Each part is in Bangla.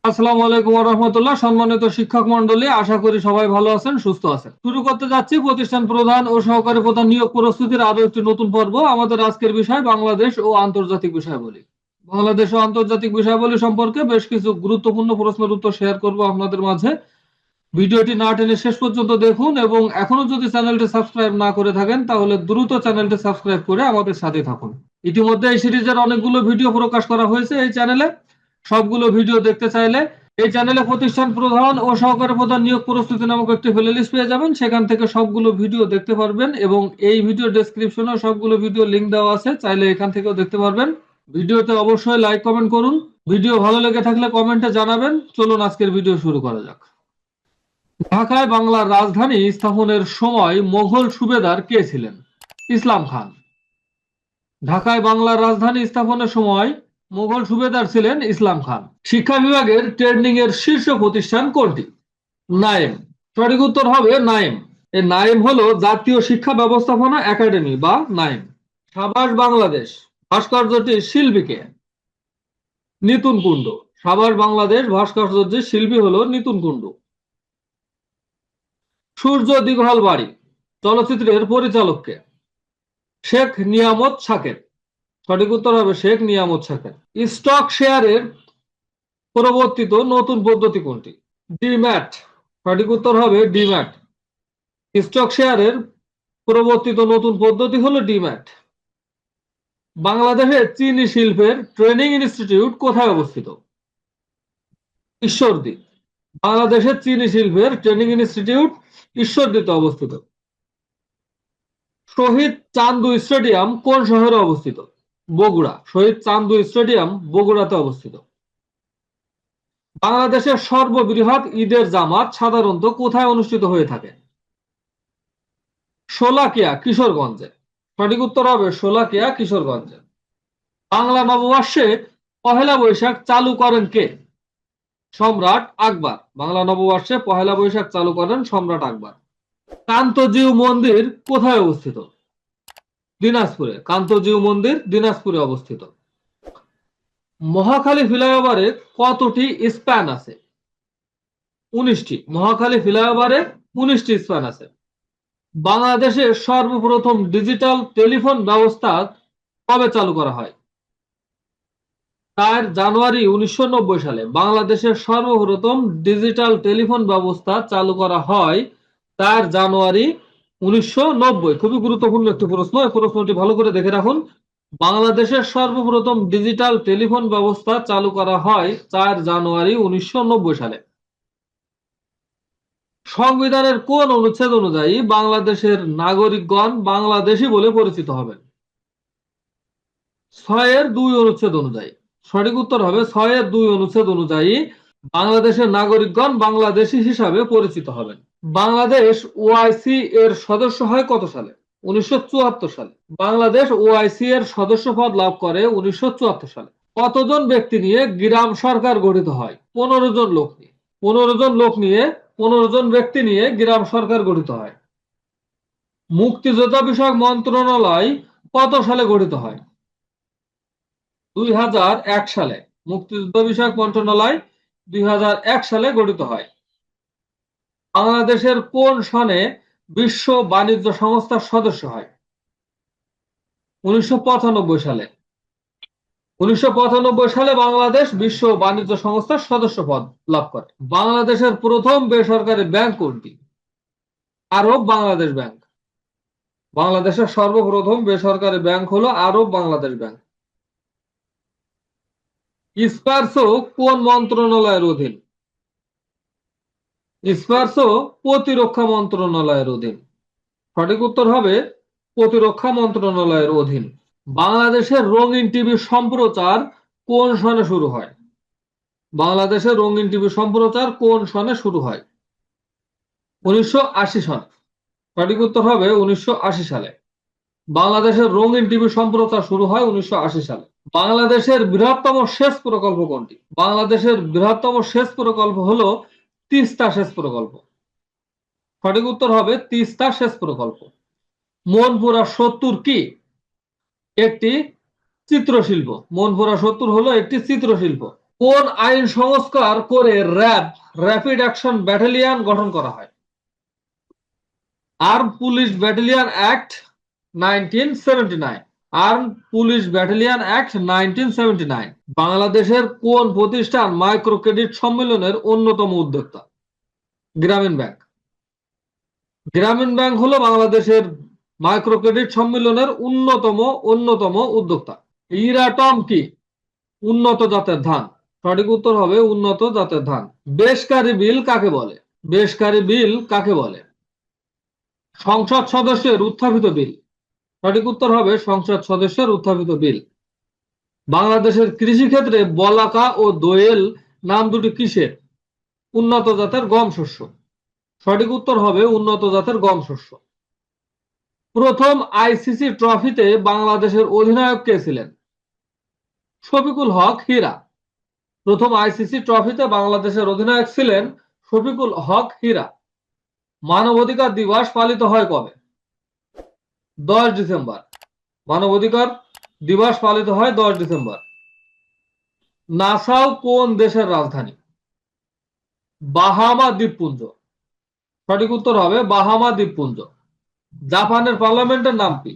আসসালামু আলাইকুম ওয়া রাহমাতুল্লাহ। সম্মানিত শিক্ষক মণ্ডলী, আশা করি সবাই ভালো আছেন, সুস্থ আছেন। শুরু করতে যাচ্ছি প্রতিষ্ঠান প্রধান ও সহকারী প্রধান নিয়োগ প্রস্তুতির আরো একটি নতুন পর্ব। আমাদের আজকের বিষয় বাংলাদেশ ও আন্তর্জাতিক বিষয়াবলী। বাংলাদেশ ও আন্তর্জাতিক বিষয়াবলী সম্পর্কে বেশ কিছু গুরুত্বপূর্ণ প্রশ্নের উত্তর শেয়ার করব আপনাদের মাঝে। ভিডিওটি না টেনে শেষ পর্যন্ত দেখুন এবং এখনো যদি চ্যানেলটি সাবস্ক্রাইব না করে থাকেন তাহলে দ্রুত চ্যানেলটি সাবস্ক্রাইব করে আমাদের সাথে থাকুন। ইতিমধ্যে এই সিরিজের অনেকগুলো ভিডিও প্রকাশ করা হয়েছে এই চ্যানেলে। সবগুলো ভিডিও দেখতে চাইলে এই চ্যানেলে প্রতিষ্ঠান প্রধান ও সহকারী প্রধান নিয়োগ প্রস্তুতি নামক একটি প্লেলিস্ট পেয়ে যাবেন। সেখান থেকে সবগুলো ভিডিও দেখতে পারবেন এবং এই ভিডিও ডেসক্রিপশনে সবগুলো ভিডিও লিংক দেওয়া আছে, চাইলে এখান থেকেও দেখতে পারবেন। ভিডিওতে অবশ্যই লাইক কমেন্ট করুন। ভিডিও ভালো লেগে থাকলে কমেন্টে জানাবেন। চলুন আজকের ভিডিও শুরু করা যাক। ঢাকায় বাংলার রাজধানী স্থাপনের সময় মোগল সুবেদার কে ছিলেন? ইসলাম খান। ঢাকায় বাংলার রাজধানী স্থাপনের সময় মোগল সুবেদার ছিলেন ইসলাম খান। শিক্ষা বিভাগের ট্রেনিং এর শীর্ষ প্রতিষ্ঠান কোনটি? নাইম। সঠিক উত্তর হবে নাইম। এই নাইম হলো জাতীয় শিক্ষা ব্যবস্থাপনা একাডেমি বা নাইম। সাবাস বাংলাদেশ ভাস্কর্যটির শিল্পীকে? নিতুন কুণ্ডু। সাবাস বাংলাদেশ ভাস্কর্যটির শিল্পী হলো নিতুন কুণ্ডু। সূর্য দীঘল বাড়ি চলচ্চিত্রের পরিচালককে? শেখ নিয়ামত শাকের। সঠিক উত্তর হবে শেখ নিয়ামত শাকের। স্টক শেয়ারের প্রবর্তিত নতুন পদ্ধতি কোনটি? ডিম্যাট। সঠিক উত্তর হবে ডিম্যাট। স্টক শেয়ারের প্রবর্তিত নতুন পদ্ধতি হলো ডিম্যাট। বাংলাদেশের চিনি শিল্পের ট্রেনিং ইনস্টিটিউট কোথায় অবস্থিত? ঈশ্বরদী। বাংলাদেশের চিনি শিল্পের ট্রেনিং ইনস্টিটিউট ঈশ্বরদীতে অবস্থিত। শহীদ চান্দু স্টেডিয়াম কোন শহরে অবস্থিত? বগুড়া। শহীদ চান্দু স্টেডিয়াম বগুড়াতে অবস্থিত। বাংলাদেশের সর্ববৃহৎ ঈদের জামাত সাধারণত কোথায় অনুষ্ঠিত হয়ে থাকে? শোলাকিয়া কিশোরগঞ্জে। সঠিক উত্তর হবে শোলাকিয়া কিশোরগঞ্জে। বাংলা নববর্ষে পহেলা বৈশাখ চালু করেন কে? সম্রাট আকবর। বাংলা নববর্ষে পহেলা বৈশাখ চালু করেন সম্রাট আকবর। কান্তজিউ মন্দির কোথায় অবস্থিত? দিনাজপুরে। কান্তজিউ মন্দির দিনাজপুরে অবস্থিত। মহাখালী ফ্লাইওভারে কতটি স্প্যান আছে? 19টি। মহাখালী ফ্লাইওভারে 19টি স্প্যান আছে। বাংলাদেশে সর্বপ্রথম ডিজিটাল টেলিফোন ব্যবস্থা কবে চালু করা হয়? 4 জানুয়ারি 1990 সালে বাংলাদেশের সর্বপ্রথম ডিজিটাল টেলিফোন ব্যবস্থা চালু করা হয় 4 জানুয়ারি 1990। খুবই গুরুত্বপূর্ণ একটি প্রশ্ন, এই প্রশ্নটি ভালো করে দেখে রাখুন। বাংলাদেশের সর্বপ্রথম ডিজিটাল টেলিফোন ব্যবস্থা চালু করা হয় 4 জানুয়ারি 1990 সালে। সংবিধানের কোন অনুচ্ছেদ অনুযায়ী বাংলাদেশের নাগরিকগণ বাংলাদেশী বলে পরিচিত হবেন? 6-2 অনুচ্ছেদ অনুযায়ী। সঠিক উত্তর হবে 6-2 অনুচ্ছেদ অনুযায়ী বাংলাদেশের নাগরিকগণ বাংলাদেশী হিসাবে পরিচিত হবেন। বাংলাদেশ ওআইসি এর সদস্য হয় কত সালে? 1974 সালে। বাংলাদেশ ওআইসি এর সদস্য পদ লাভ করে 1974 সালে। কতজন ব্যক্তি নিয়ে গ্রাম সরকার গঠিত হয়? 15 জন লোক নিয়ে। 15 জন লোক নিয়ে 15 জন ব্যক্তি নিয়ে গ্রাম সরকার গঠিত হয়। মুক্তিযোদ্ধা বিষয়ক মন্ত্রণালয় কত সালে গঠিত হয়? 2001 সালে। মুক্তিযুদ্ধ বিষয়ক মন্ত্রণালয় 2001 সালে গঠিত হয়। বাংলাদেশের কোন সনে বিশ্ব বাণিজ্য সংস্থার সদস্য হয়? 1995 সালে। 1995 সালে বাংলাদেশ বিশ্ব বাণিজ্য সংস্থার সদস্য পদ লাভ করে। বাংলাদেশের প্রথম বেসরকারি ব্যাংক কোনটি? আরব বাংলাদেশ ব্যাংক। বাংলাদেশের সর্বপ্রথম বেসরকারি ব্যাংক হলো আরব বাংলাদেশ ব্যাংক। স্পারসো কোন মন্ত্রণালয়ের অধীন? স্পারসো প্রতিরক্ষা মন্ত্রণালয়ের অধীন। সঠিক উত্তর হবে প্রতিরক্ষা মন্ত্রণালয়ের অধীন। বাংলাদেশের রঙিন টিভি সম্প্রচার কোন সনে শুরু হয়? বাংলাদেশের রঙিন টিভি সম্প্রচার কোন সনে শুরু হয়? 1980 সন। সঠিক উত্তর হবে 1980 সালে। বাংলাদেশের রঙিন টিভি সম্প্রচার শুরু হয় 1980 সালে। বাংলাদেশের বৃহত্তম সেচ প্রকল্প কোনটি? বাংলাদেশের বৃহত্তম সেচ প্রকল্প হলো তিস্তা সেচ প্রকল্প। সঠিক উত্তর হবে তিস্তা সেচ প্রকল্প। মনপুরা 70 কি? একটি চিত্রশিল্প। মনপুরা 70 হলো একটি চিত্রশিল্প। কোন আইন সংস্কার করে র্যাপিড অ্যাকশন ব্যাটালিয়ন গঠন করা হয়? Arm police battalion act 1979। Arm police battalion act 1979। বাংলাদেশের কোন প্রতিষ্ঠান মাইক্রো ক্রেডিট সম্মেলনের অন্যতম উদ্যোক্তা? গ্রামীণ ব্যাংক। গ্রামীণ ব্যাংক হলো বাংলাদেশের মাইক্রো ক্রেডিট সম্মেলনের অন্যতম উদ্যোক্তা। ইরাটম কি? উন্নত জাতের ধান। সঠিক উত্তর হবে উন্নত জাতের ধান। বেশকারী বিল কাকে বলে? বেশকারী বিল কাকে বলে? সংসদ সদস্যের উত্থাপিত বিল। সঠিক উত্তর হবে সংসদ সদস্যের উত্থাপিত বিল। বাংলাদেশের কৃষিক্ষেত্রে বলাকা ও দোয়েল নাম দুটি কিসের? উন্নত জাতের গম শস্য। সঠিক উত্তর হবে উন্নত জাতের গম শস্য। প্রথম আইসিসি ট্রফিতে বাংলাদেশের অধিনায়ক কে ছিলেন? শফিকুল হক হীরা। প্রথম আইসিসি ট্রফিতে বাংলাদেশের অধিনায়ক ছিলেন শফিকুল হক হীরা। মানবাধিকার দিবস পালিত হয় কবে? 10 ডিসেম্বর। মানবাধিকার দিবস পালিত হয় 10 ডিসেম্বর। নাসাউ কোন দেশের রাজধানী? বাহামা দ্বীপপুঞ্জ। সঠিক উত্তর হবে বাহামা দ্বীপপুঞ্জ। জাপানের পার্লামেন্টের নাম কি?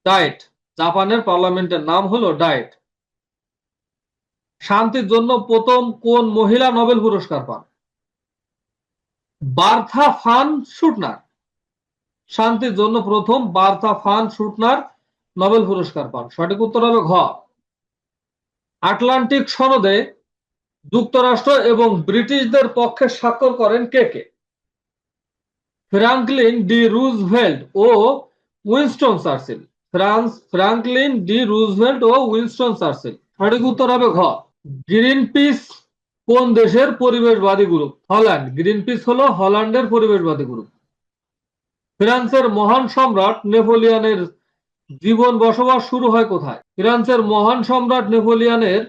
ডায়েট। জাপানের পার্লামেন্টের নাম হলো ডায়েট। শান্তির জন্য প্রথম কোন মহিলা নোবেল পুরস্কার পান? Bertha von Suttner. শান্তির জন্য প্রথম বার্থা ফান শুটনার নোবেল পুরস্কার পান। সঠিক উত্তর হবে ঘ। আটলান্টিক সনদে যুক্তরাষ্ট্র এবং ব্রিটিশদের পক্ষে স্বাক্ষর করেন কে কে? ফ্রাঙ্কলিন ডি রুজভেল্ট ও Winston Churchill. Franklin D Roosevelt ও উইনস্টন চার্চিল। সঠিক উত্তর হবে ঘ। গ্রিনপিস কোন দেশের পরিবেশবাদী গ্রুপ? হল্যান্ড। গ্রিনপিস হলো হল্যান্ডের পরিবেশবাদী গ্রুপ। ফ্রান্সের মহান সম্রাট নেপোলিয়নের জীবন বসবাস শুরু হয় কোথায়? ফ্রান্সের মহান সম্রাট নেপোলিয়নের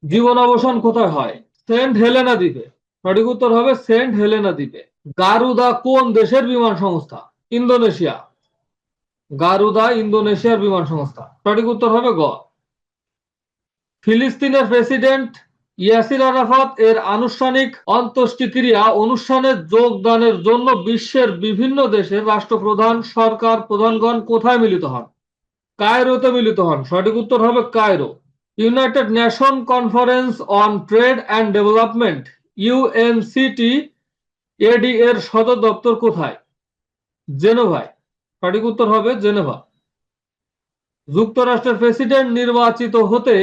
জীবন অবসান কোথায় হয়? সেন্ট হেলেনা দ্বীপে। সঠিক উত্তর হবে সেন্ট হেলেনা দ্বীপে। গারুদা কোন দেশের বিমান সংস্থা? ইন্দোনেশিয়া। গারুদা ইন্দোনেশিয়ার বিমান সংস্থা। সঠিক উত্তর হবে গ। ফিলিস্তিনের প্রেসিডেন্ট ইয়াসির আরাফাত এর আনুষ্ঠানিক অন্ত্যেষ্টিক্রিয়া অনুষ্ঠানে যোগদানের জন্য বিশ্বের বিভিন্ন দেশের রাষ্ট্রপ্রধান সরকার প্রধানগণ কোথায় মিলিত হন? কায়রোতে মিলিত হন। সঠিক উত্তর হবে Cairo. United Nation Conference on Trade and Development UNCTAD এর সদর দপ্তর কোথায়? জেনেভায়। সঠিক উত্তর হবে জেনেভা। যুক্তরাষ্ট্রের প্রেসিডেন্ট নির্বাচিত হতে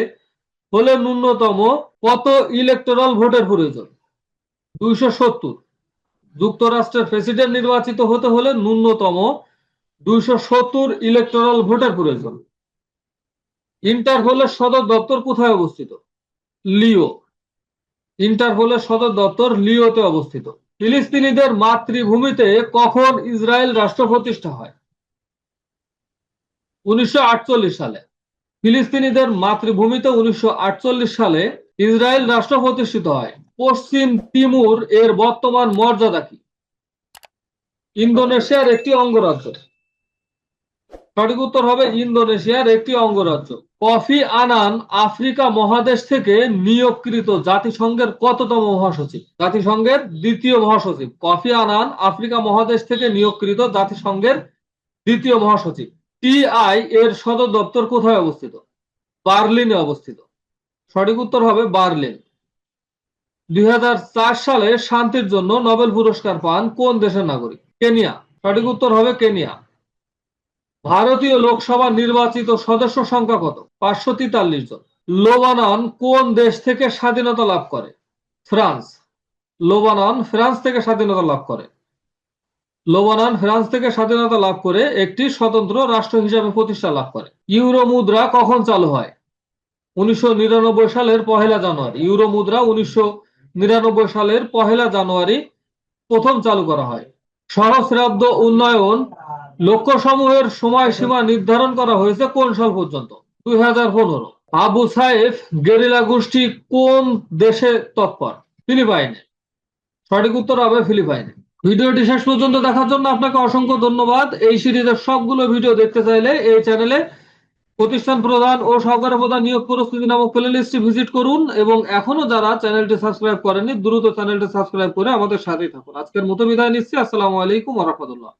হলে ন্যূনতম কত ইলেকটোরাল ভোটের প্রয়োজন? 270। যুক্তরাষ্ট্রের প্রেসিডেন্ট নির্বাচিত হতে হলে ন্যূনতম 270 ইলেকটোরাল ভোটের প্রয়োজন। ইন্টারপোলের সদর দপ্তর কোথায় অবস্থিত? লিও। ইন্টারপোলের সদর দপ্তর লিওতে অবস্থিত। ফিলিস্তিনিদের মাতৃভূমিতে কখন ইসরায়েল রাষ্ট্র প্রতিষ্ঠা হয়? 1948 সালে। ফিলিস্তিনিদের মাতৃভূমিতে 1948 সালে ইসরায়েল রাষ্ট্র প্রতিষ্ঠিত হয়। পশ্চিম তিমুর এর বর্তমান মর্যাদা কি? ইন্দোনেশিয়ার একটি অঙ্গরাজ্য। সঠিক উত্তর হবে ইন্দোনেশিয়ার একটি অঙ্গরাজ্য। কফি আনান আফ্রিকা মহাদেশ থেকে নিয়োগকৃত জাতিসংঘের কততম মহাসচিব? জাতিসংঘের 2য় মহাসচিব। কফি আনান আফ্রিকা মহাদেশ থেকে নিয়োগকৃত জাতিসংঘের 2য় মহাসচিব। টিআই এর সদর দপ্তর কোথায় অবস্থিত? বার্লিনে অবস্থিত। সঠিক উত্তর হবে বার্লিন। 2004 সালে শান্তির জন্য নোবেল পুরস্কার পান কোন দেশের নাগরিক? কেনিয়া। সঠিক উত্তর হবে কেনিয়া। ভারতীয় লোকসভা নির্বাচিত সদস্য সংখ্যা কত? 543 জন। লেবানন কোন দেশ থেকে স্বাধীনতা লাভ করে? ফ্রান্স। লেবানন ফ্রান্স থেকে স্বাধীনতা লাভ করে। লেবানন ফ্রান্স থেকে স্বাধীনতা লাভ করে একটি স্বতন্ত্র রাষ্ট্র হিসাবে প্রতিষ্ঠা লাভ করে। ইউরো মুদ্রা কখন চালু হয়? 1999 সালের 1 জানুয়ারি। ইউরো মুদ্রা 1999 সালের 1 জানুয়ারি প্রথম চালু করা হয়। সহস্রাব্দ উন্নয়ন লক্ষ্যসমূহের সময়সীমা নির্ধারণ করা হয়েছে কোন সাল পর্যন্ত? 2015। আবু সাইফ গেরিলা গোষ্ঠী কোন দেশে তৎপর? ফিলিপাইনে। সঠিক উত্তর হবে ফিলিপাইনে। ভিডিওটি শেষ পর্যন্ত দেখার জন্য আপনাকে অসংখ্য ধন্যবাদ। এই সিরিজের সবগুলো ভিডিও দেখতে চাইলে এই চ্যানেলে প্রতিষ্ঠান প্রধান ও সহকারী প্রধান নিয়োগ প্রস্তুতি নামক প্লেলিস্টটি ভিজিট করুন এবং এখনো যারা চ্যানেলটি সাবস্ক্রাইব করেননি দ্রুত চ্যানেলটি সাবস্ক্রাইব করে আমাদের সাথেই থাকুন। আজকের মতো বিদায় নিচ্ছি। আসসালামু আলাইকুম ওয়া রাহমাতুল্লাহ।